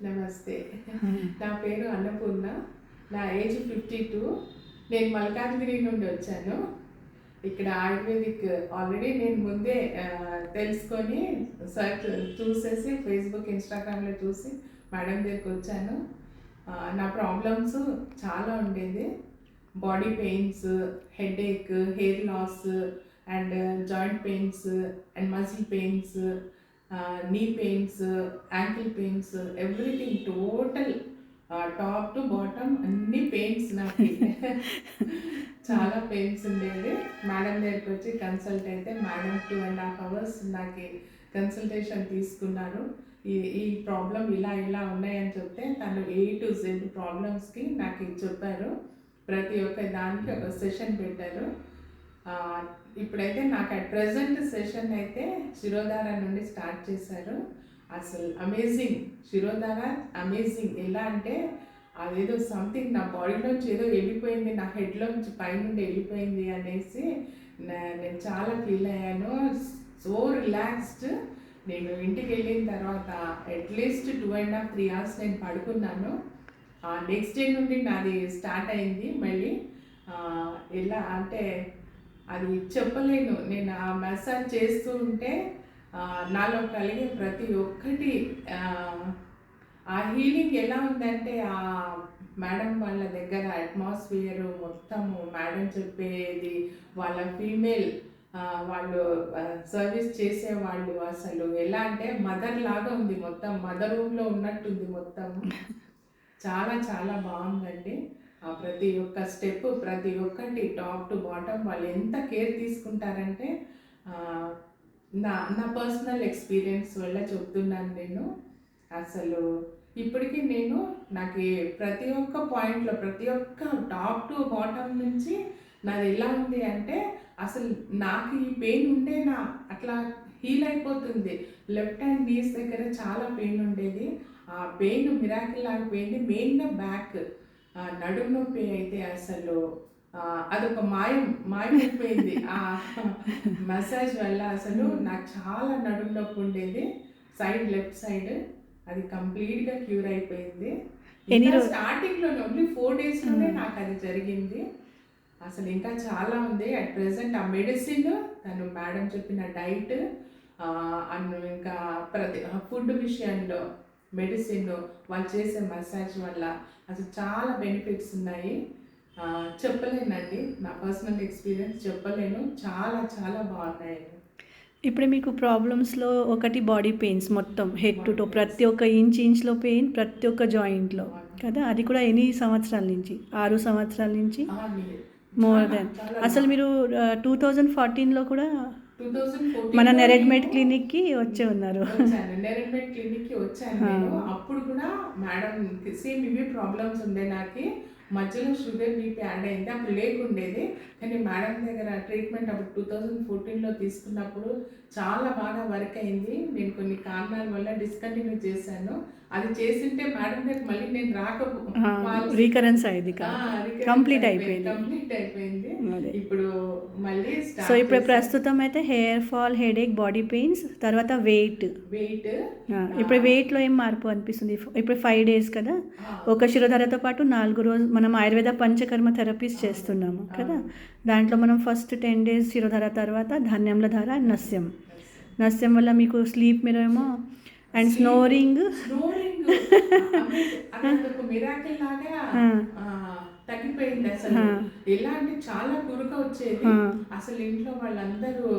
నమస్తే. నా పేరు అన్నపూర్ణ. నా ఏజ్ 52. నేను మల్కాజ్గిరి నుండి వచ్చాను. ఇక్కడ ఆయుర్వేదిక్ ఆల్రెడీ నేను ముందే తెలుసుకొని సర్చ్ చూసేసి ఫేస్బుక్, ఇన్స్టాగ్రామ్లో చూసి మేడం దగ్గరికి వచ్చాను. నా ప్రాబ్లమ్స్ చాలా ఉండేది. Body pains, headache, hair loss and joint pains and muscle pains, knee pains, ankle pains, everything total top to bottom అన్ని పెయిన్స్ నాకు. చాలా పెయిన్స్ ఉండేది. మేడం దగ్గరికి వచ్చి కన్సల్ట్ అయితే మేడం 2.5 hours నాకు కన్సల్టేషన్ తీసుకున్నారు. ఈ ప్రాబ్లం ఇలా ఉన్నాయని చెప్తే తను A to Z ప్రాబ్లమ్స్కి నాకు చెప్పారు. ప్రతి ఒక్క దానికి ఒక సెషన్ పెట్టారు. ఇప్పుడైతే నాకు అట్ ప్రజెంట్ సెషన్ అయితే శిరోధార నుండి స్టార్ట్ చేశారు. అసలు అమేజింగ్ శిరోధార, అమేజింగ్. ఎలా అంటే అదేదో సంథింగ్ నా బాడీలోంచి ఏదో వెళ్ళిపోయింది, నా హెడ్లోంచి పైనుండి వెళ్ళిపోయింది అనేసి నేను చాలా ఫీల్ అయ్యాను. So relaxed. నేను ఇంటికి వెళ్ళిన తర్వాత అట్లీస్ట్ 2.5-3 hours నేను పడుకున్నాను. నెక్స్ట్ డే నుండి నాది స్టార్ట్ అయింది మళ్ళీ. ఎలా అంటే అది చెప్పలేను. నేను ఆ మసాజ్ చేస్తూ ఉంటే నాలో కలిగే ప్రతి ఒక్కటి ఆ హీలింగ్ ఎలా ఉందంటే ఆ మేడం వాళ్ళ దగ్గర అట్మాస్ఫియర్ మొత్తము, మేడం చెప్పేది, వాళ్ళ ఫీమేల్ వాళ్ళు సర్వీస్ చేసేవాళ్ళు అసలు ఎలా అంటే మదర్ లాగా ఉంది. మొత్తం మదర్ రూమ్లో ఉన్నట్టుంది మొత్తం. చాలా చాలా బాగుందండి. ప్రతి ఒక్క స్టెప్, ప్రతి ఒక్కటి టాప్ టు బాటమ్ వాళ్ళు ఎంత కేర్ తీసుకుంటారంటే నా పర్సనల్ ఎక్స్పీరియన్స్ వల్ల చెప్తున్నాను నేను. అసలు ఇప్పటికీ నాకు ప్రతి ఒక్క పాయింట్లో, ప్రతి ఒక్క టాప్ టు బాటమ్ నుంచి నాది ఎలా ఉంది అంటే అసలు నాకు ఈ పెయిన్ ఉండే అట్లా హీల్ అయిపోతుంది. లెఫ్ట్ హ్యాండ్ నీస్ దగ్గర చాలా పెయిన్ ఉండేది. ఆ పెయిన్ మిరాకిల్ ఆగిపోయింది. మెయిన్గా బ్యాక్, నడుము నొప్పి అయితే అసలు అదొక మాయమైపోయింది. ఆ మసాజ్ వల్ల అసలు నాకు చాలా నడుము నొప్పి ఉండేది, లెఫ్ట్ సైడ్. అది కంప్లీట్గా క్యూర్ అయిపోయింది. స్టార్టింగ్లో ఓన్లీ 4 daysలోనే నాకు అది జరిగింది. అసలు ఇంకా చాలా ఉంది. అట్ ప్రెసెంట్ ఆ మెడిసిన్, తను మేడం చెప్పిన డైట్, ఇంకా ప్రతి ఫుడ్ విషయంలో, మెడిసిన్, వాళ్ళు చేసే మసాజ్ వల్ల అసలు చాలా బెనిఫిట్స్ ఉన్నాయి. చెప్పలేనండి. నా పర్సనల్ ఎక్స్పీరియన్స్ చెప్పలేను. చాలా చాలా బాగున్నాయి. ఇప్పుడు మీకు ప్రాబ్లమ్స్లో ఒకటి బాడీ పెయిన్స్, మొత్తం హెడ్ టు టో ప్రతి ఒక్క ఇంచ్లో పెయిన్, ప్రతి ఒక్క జాయింట్లో కదా. అది కూడా ఎన్ని సంవత్సరాల నుంచి? 6 సంవత్సరాల నుంచి, మోర్ దెన్. అసలు మీరు 2014లో కూడా మన నెరెడ్మెడ్ క్లినిక్కి వచ్చి ఉన్నారు. నెరెడ్మెడ్ క్లినిక్కి వచ్చాను. అప్పుడు కూడా మేడం సేమ్ ఇవి ప్రాబ్లమ్స్ ఉండే నాకు. మధ్యలో షుగర్, బీపీ యాడ్ అయింది. అప్పుడు లేకుండేది. కానీ మేడం దగ్గర ట్రీట్మెంట్ అప్పుడు 2014లో తీసుకున్నప్పుడు చాలా బాగా వర్క్ అయింది. నేను కొన్ని కారణాల వల్ల డిస్కంటిన్యూ చేశాను. అది చేసింటే మేడం దగ్గర మళ్ళీ నేను రీకరెన్స్ అయింది, కంప్లీట్ అయిపోయింది. ఇప్పుడు మళ్ళీ సో ఇప్పుడు ప్రస్తుతం అయితే hair fall, headache, body pains, తర్వాత వెయిట్. ఇప్పుడు వెయిట్లో ఏం మార్పు అనిపిస్తుంది? ఇప్పుడు 5 days కదా, ఒక శిరోధారతో పాటు 4 రోజులు మనం ఆయుర్వేద పంచకర్మ థెరపీస్ చేస్తున్నాము కదా. దాంట్లో మనం ఫస్ట్ 10 days శిరోధార, తర్వాత ధాన్యంల ధార, నస్యం వల్ల మీకు స్లీప్ మీరేమో అండ్ స్నోరింగ్ తగ్గిపోయింది. అసలు ఎలా అంటే చాలా కురుక వచ్చేది. అసలు ఇంట్లో వాళ్ళందరూ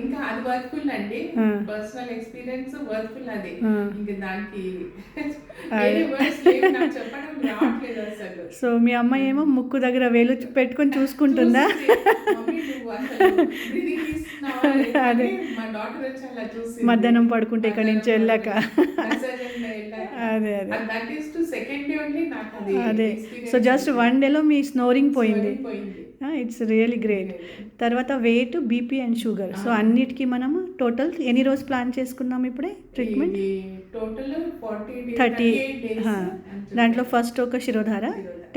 ఇంకా అది వర్క్ఫుల్ అండి. Personal experience workful. అది ఇంకా దానికి చెప్పడం రావట్లేదు అసలు. సో మీ అమ్మాయి ఏమో ముక్కు దగ్గర వేలు పెట్టుకొని చూసుకుంటుందా? అదే మా డాటర్ వచ్చి అలా చూసి మధ్యాహ్నం పడుకుంటే ఇక్కడ నుంచి వెళ్ళాక అదే. సో జస్ట్ 1 dayలో మీ స్నోరింగ్ పోయింది. It's really great. తర్వాత weight, BP and sugar. So అన్నిటికీ మనము టోటల్ ఎన్ని రోజు ప్లాన్ చేసుకున్నాం ఇప్పుడే ట్రీట్మెంట్? 30. దాంట్లో ఫస్ట్ ఒక శిరోధార,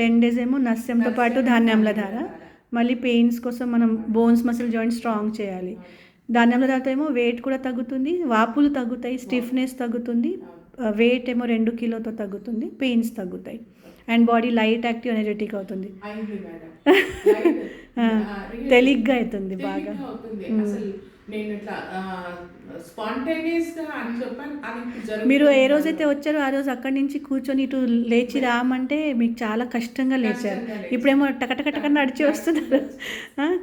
10 days ఏమో నస్యంతో పాటు ధాన్యంల ధార. మళ్ళీ పెయిన్స్ కోసం మనం బోన్స్, మసిల్ జాయింట్ స్ట్రాంగ్ చేయాలి. ధాన్యంల ధారతో ఏమో వెయిట్ కూడా తగ్గుతుంది, వాపులు తగ్గుతాయి, స్టిఫ్నెస్ తగ్గుతుంది, వెయిట్ ఏమో 2 కిలోతో తగ్గుతుంది, పెయిన్స్ తగ్గుతాయి and body light active energetic అవుతుంది. అయింది మేడం. తేలిగ్గా అవుతుంది బాగా. అవుతుంది అసలు. నేను ఇట్లా స్పాంటేనియస్ గా అని చెప్పాను, అది జరుగుతుంది. మీరు ఏ రోజైతే వచ్చారో ఆ రోజు అక్కడి నుంచి కూర్చొని ఇటు లేచి రామంటే మీకు చాలా కష్టంగా లేచారు. ఇప్పుడేమో టకటకటక నడిచి వస్తున్నారు,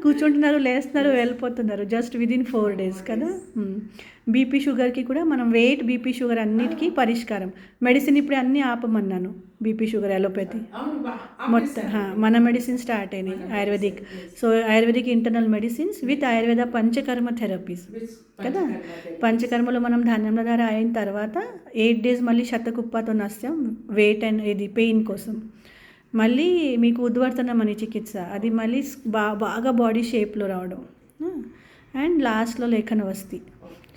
కూర్చుంటున్నారు, లేస్తున్నారు, వెళ్ళిపోతున్నారు జస్ట్ విదిన్ 4 days కదా. బీపీ షుగర్కి కూడా మనం వెయిట్, బీపీ షుగర్ అన్నిటికీ పరిష్కారం. మెడిసిన్ ఇప్పుడు అన్నీ ఆపమన్నాను, బీపీ షుగర్, అలోపతి మొత్తం మన మెడిసిన్ స్టార్ట్ అయినాయి ayurvedic. So ayurvedic internal medicines with Ayurveda panchakarma therapies కదా. పంచకర్మలో మనం ధాన్యంల ధార అయిన తర్వాత 8 days మళ్ళీ శతకుప్పతో నస్తాం వెయిట్ అండ్ ఇది పెయిన్ కోసం. మళ్ళీ మీకు ఉద్వర్తనం అనే చికిత్స, అది మళ్ళీ బాగా బాడీ షేప్లో రావడం అండ్ లాస్ట్లో లేఖన వస్తి.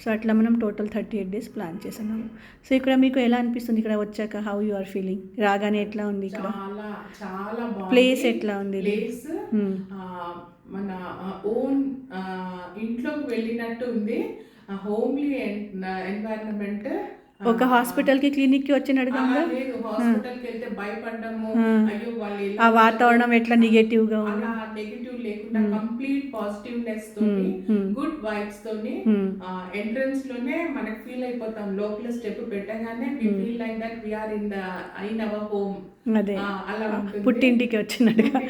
సో అట్లా మనం టోటల్ 38 days ప్లాన్ చేస్తున్నాము. సో ఇక్కడ మీకు ఎలా అనిపిస్తుంది ఇక్కడ వచ్చాక? How you are feeling? రాగానే ఎట్లా ఉంది ఇక్కడ? చాలా ప్లేస్ ఎట్లా ఉంది? ప్లేస్ మన ఓన్ ఇంట్లోకి వెళ్ళినట్టు ఉంది. Homely environment. ఒక హాస్పిటల్కి క్లినిక్కి వచ్చినట్టుగా లేదు. హాస్పిటల్కి వెళ్తే భయపడ్డాము, అయ్యో వాళ్ళు ఆ వాతావరణం ఎట్లా నెగటివ్గా ఉంది. అలా నెగటివ్ లేకుండా కంప్లీట్ పాజిటివ్నెస్ తోని, గుడ్ వైబ్స్ తోని ఎంట్రన్స్ లోనే మనకు ఫీల్ అయిపోతాం. లోపల స్టెప్ పెట్టగానే we feel like that we are in our home. అదే అలా ఉంటుంది, పుట్టింటికి వచ్చినట్టుగా.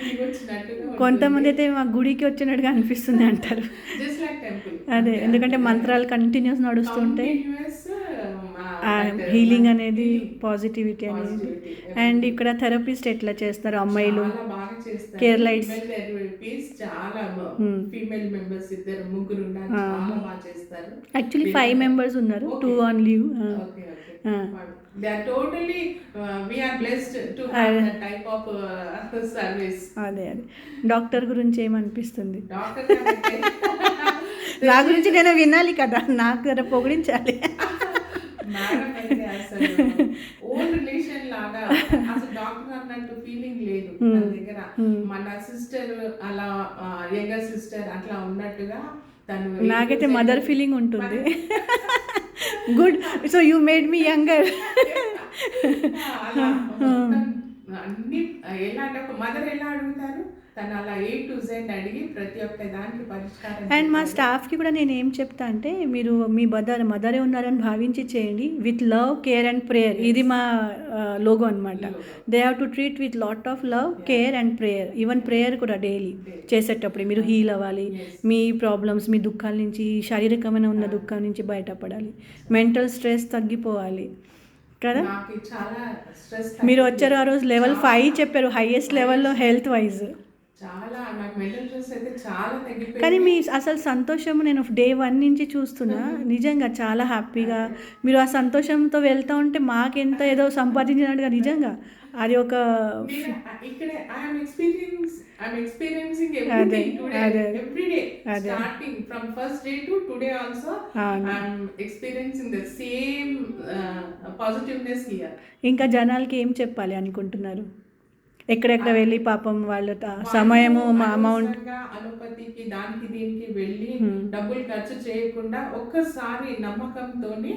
కొంతమంది అయితే మా గుడికి వచ్చినట్టుగా అనిపిస్తుంది అంటారు. Just like temple. అదే, ఎందుకంటే మంత్రాలు కంటిన్యూస్ నడుస్తుంటాయి, హీలింగ్ అనేది, పాజిటివిటీ అనేది. అండ్ ఇక్కడ థెరపిస్ట్ ఎట్లా చేస్తారు అమ్మాయిలు? కేరళైట్స్ చాలా ఫీమేల్ మెంబర్స్ 2-3 ఉన్నారు, చాలా బాగా చేస్తారు. యాక్చువల్లీ 5 members ఉన్నారు, 2 on leave. They are totally we are blessed to have that type of service. అదే డాక్టర్ గురించి ఏమనిపిస్తుంది? డాక్టర్ నా గురించి నేను వినాలి కదా, నాకు కదా పొగిడించాలి. మేడం అయితే అసలు ఓన్ రిలేషన్ లాగా, అసలు డాక్టర్ అన్నట్టు ఫీలింగ్ లేదు మన దగ్గర. మన సిస్టర్ అలా, యంగర్ సిస్టర్ అట్లా ఉన్నట్టుగా తను. నాకైతే మదర్ ఫీలింగ్ ఉంటుంది. Good, so you made me younger. అన్ని ఎలా అంటే ఒక మదర్ ఎలా అడుగుతారు, తను అలా A to Z అడిగి ప్రతి ఒక్క దానికి పరిష్కారం. అండ్ మా స్టాఫ్కి కూడా నేను ఏం చెప్తా అంటే, మీరు మీ మదరే ఉన్నారని భావించి చేయండి, with love, care and prayer. ఇది మా లోగో అనమాట. They have to treat with lot of love, care and prayer. Even prayer కూడా డైలీ చేసేటప్పుడు మీరు హీల్ అవ్వాలి, మీ ప్రాబ్లమ్స్, మీ దుఃఖాల నుంచి, శారీరకమైన ఉన్న దుఃఖం నుంచి బయటపడాలి, మెంటల్ స్ట్రెస్ తగ్గిపోవాలి కదా. మీరు వచ్చారు ఆ రోజు level 5 చెప్పారు, హైయెస్ట్ లెవెల్లో హెల్త్ వైజ్. చాలా నాకు మెంటల్ స్ట్రెస్ అయితే చాలా తగ్గిపోయింది. కానీ మీ అసలు సంతోషం నేను day 1 నుంచి చూస్తున్నా, నిజంగా చాలా హ్యాపీగా మీరు ఆ సంతోషంతో వెళ్తూ ఉంటే మాకెంత ఏదో సంపాదించినట్టుగా. నిజంగా అది ఒక ఇక్కడ I'm experiencing everything today, every day, starting from first day to today also. I'm experiencing the same positiveness here. ఇంకా జనాలకి ఏం చెప్పాలి అనుకుంటున్నారు? ఎక్కడెక్కడ వెళ్ళి పాపం వాళ్ళ సమయము, అమౌంట్, అలోపతికి దానికి దీనికి వెళ్ళి డబ్బులు ఖర్చు చేయకుండా ఒక్కసారి నమ్మకంతోని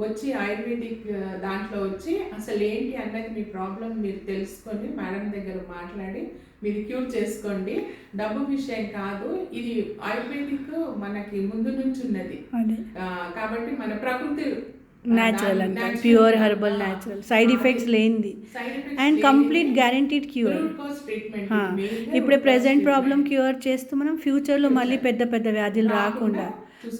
వచ్చి ఆయుర్వేదిక్ దాంట్లో వచ్చి అసలు ఏంటి అన్నది మీ ప్రాబ్లం మీరు తెలుసుకొని మేడం దగ్గర మాట్లాడి మీరు క్యూర్ చేసుకోండి. డబ్బు విషయం కాదు, ఇది ఆయుర్వేదిక్ మనకి ముందు నుంచి ఉన్నది కాబట్టి మన ప్రకృతి న్యాచురల్ అంటే pure herbal, natural, side effects లేనిది అండ్ కంప్లీట్ గ్యారంటీడ్ క్యూర్. ఇప్పుడే ప్రెజెంట్ ప్రాబ్లం క్యూర్ చేస్తూ మనం ఫ్యూచర్లో మళ్ళీ పెద్ద పెద్ద వ్యాధులు రాకుండా,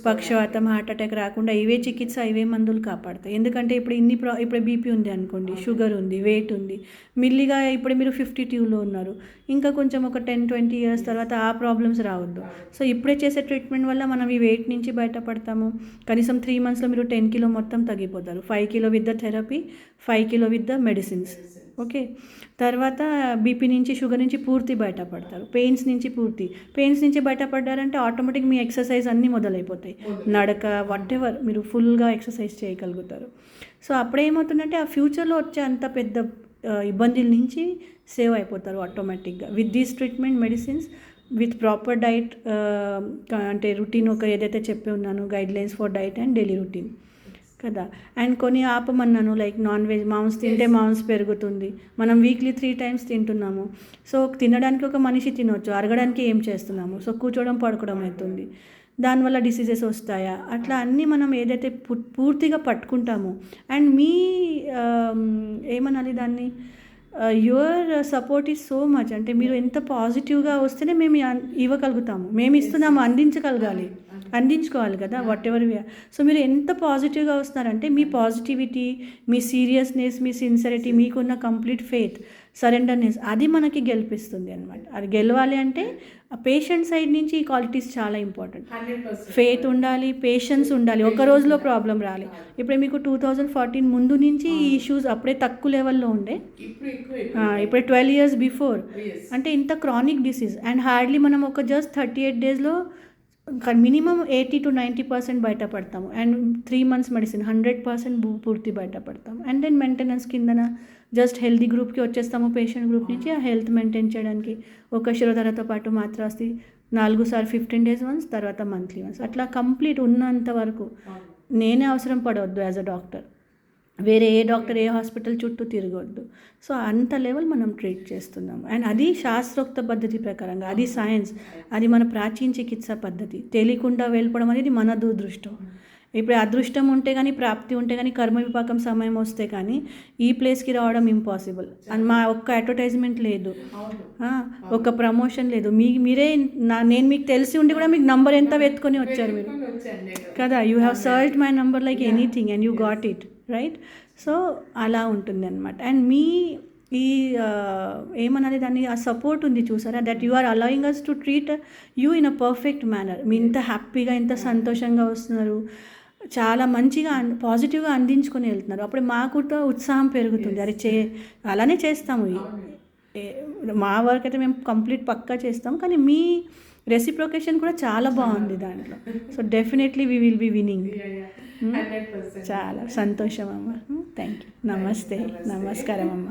పక్షవాతం, హార్ట్ అటాక్ రాకుండా ఇవే చికిత్స, ఇవే మందులు కాపాడతాయి. ఎందుకంటే ఇప్పుడు ఇప్పుడు బీపీ ఉంది అనుకోండి, షుగర్ ఉంది, వెయిట్ ఉంది, మిల్లిగా ఇప్పుడు మీరు 52లో ఉన్నారు, ఇంకా కొంచెం ఒక 10-20 years తర్వాత ఆ ప్రాబ్లమ్స్ రావద్దు. సో ఇప్పుడే చేసే ట్రీట్మెంట్ వల్ల మనం ఈ వెయిట్ నుంచి బయటపడతాము. కనీసం 3 monthsలో మీరు 10 kilo మొత్తం తగ్గిపోతారు. 5 kilo with the therapy, 5 kilo with the medicines. Okay, తర్వాత బీపీ నుంచి, షుగర్ నుంచి పూర్తి బయటపడతారు. పెయిన్స్ నుంచి బయటపడ్డారంటే ఆటోమేటిక్ మీ ఎక్సర్సైజ్ అన్నీ మొదలైపోతాయి. నడక, వాట్ ఎవర్, మీరు ఫుల్గా ఎక్సర్సైజ్ చేయగలుగుతారు. సో అప్పుడేమవుతుందంటే ఆ ఫ్యూచర్లో వచ్చే అంత పెద్ద ఇబ్బందుల నుంచి సేవ్ అయిపోతారు ఆటోమేటిక్గా with these treatment medicines, with proper diet. అంటే రొటీన్ ఒక ఏదైతే చెప్పి ఉన్నాను, guidelines for diet and daily routine కదా. అండ్ కొన్ని ఆపమన్నాను, లైక్ నాన్ వెజ్, మాంసం తింటే మాంసం పెరుగుతుంది. మనం వీక్లీ 3 times తింటున్నాము. సో తినడానికి ఒక మనిషి తినొచ్చు, అరగడానికి ఏం చేస్తున్నాము? సో కూర్చోవడం పడుకోవడం అవుతుంది. దానివల్ల డిసీజెస్ వస్తాయా? అట్లా అన్నీ మనం ఏదైతే పూర్తిగా పట్టుకుంటామో, అండ్ మీ ఏమనాలి దాన్ని, your support is so much. అంటే మీరు ఎంత పాజిటివ్గా వస్తేనే మేము ఇవ్వగలుగుతాము, మేము ఇస్తున్నాము, అందించుకోవాలి కదా వాట్ ఎవర్ వి. సో మీరు ఎంత పాజిటివ్గా వస్తున్నారంటే మీ పాజిటివిటీ, మీ సీరియస్నెస్, మీ సిన్సిరిటీ, మీకున్న కంప్లీట్ ఫెయిత్, సరెండర్నెస్, అది మనకి గెలిపిస్తుంది అనమాట. అది గెలవాలి అంటే పేషెంట్ సైడ్ నుంచి ఈ క్వాలిటీస్ చాలా ఇంపార్టెంట్. ఫెయిత్ ఉండాలి, పేషెన్స్ ఉండాలి, ఒక రోజులో ప్రాబ్లం రాలి. ఇప్పుడు మీకు 2014 ముందు నుంచి ఈ ఇష్యూస్ అప్పుడే తక్కువ లెవెల్లో ఉండే, ఇప్పుడు 12 years బిఫోర్ అంటే ఇంత క్రానిక్ డిసీజ్. అండ్ హార్డ్లీ మనం ఒక జస్ట్ 38 daysలో మినిమం 80 to 90% బయటపడతాము. అండ్ 3 months మెడిసిన్ 100% పూర్తి బయటపడతాము. అండ్ దెన్ మెయింటెనెన్స్ కిందన జస్ట్ హెల్దీ గ్రూప్కి వచ్చేస్తాము, పేషెంట్ గ్రూప్ నుంచి ఆ హెల్త్ మెయింటైన్ చేయడానికి ఒక శిరోధారతో పాటు మాత్రాస్తి 4 సార్లు 15 days once, తర్వాత మంత్లీ వన్స్, అట్లా కంప్లీట్ ఉన్నంత వరకు నేనే అవసరం పడవద్దు యాజ్ అ డాక్టర్. వేరే ఏ డాక్టర్ ఏ హాస్పిటల్ చుట్టూ తిరగొద్దు. సో అంత లెవెల్ మనం ట్రీట్ చేస్తున్నాము. అండ్ అది శాస్త్రోక్త పద్ధతి ప్రకారంగా, అది సైన్స్, అది మన ప్రాచీన చికిత్సా పద్ధతి. తెలియకుండా వెళ్ళిపోవడం అనేది మన దురదృష్టం. ఇప్పుడు అదృష్టం ఉంటే కానీ, ప్రాప్తి ఉంటే కానీ, కర్మ విపాకం సమయం వస్తే కానీ ఈ ప్లేస్కి రావడం ఇంపాసిబుల్. అండ్ మా ఒక్క అడ్వర్టైజ్మెంట్ లేదు, ఒక ప్రమోషన్ లేదు. మీరే నేను మీకు తెలిసి ఉండి కూడా మీకు నంబర్ ఎంత వెతుకొని వచ్చారు మీరు కదా. You have searched my number like anything and you got it right. So అలా ఉంటుంది అనమాట. అండ్ మీ ఈ ఏమన్నది దాన్ని, ఆ సపోర్ట్ ఉంది చూసారా, that you are allowing us to treat you in a perfect manner. మీ ఇంత హ్యాపీగా, ఇంత సంతోషంగా వస్తున్నారు, చాలా మంచిగా పాజిటివ్గా అందించుకొని వెళ్తున్నారు. అప్పుడు మాకు ఉత్సాహం పెరుగుతుంది. అది అలానే చేస్తాము. మా వర్క్ అయితే మేము కంప్లీట్ పక్కా చేస్తాం, కానీ మీ రెసిప్రొకేషన్ కూడా చాలా బాగుంది దాంట్లో. So definitely we will be winnowing. చాలా సంతోషం అమ్మ. Thank you. నమస్తే, నమస్కారం అమ్మ.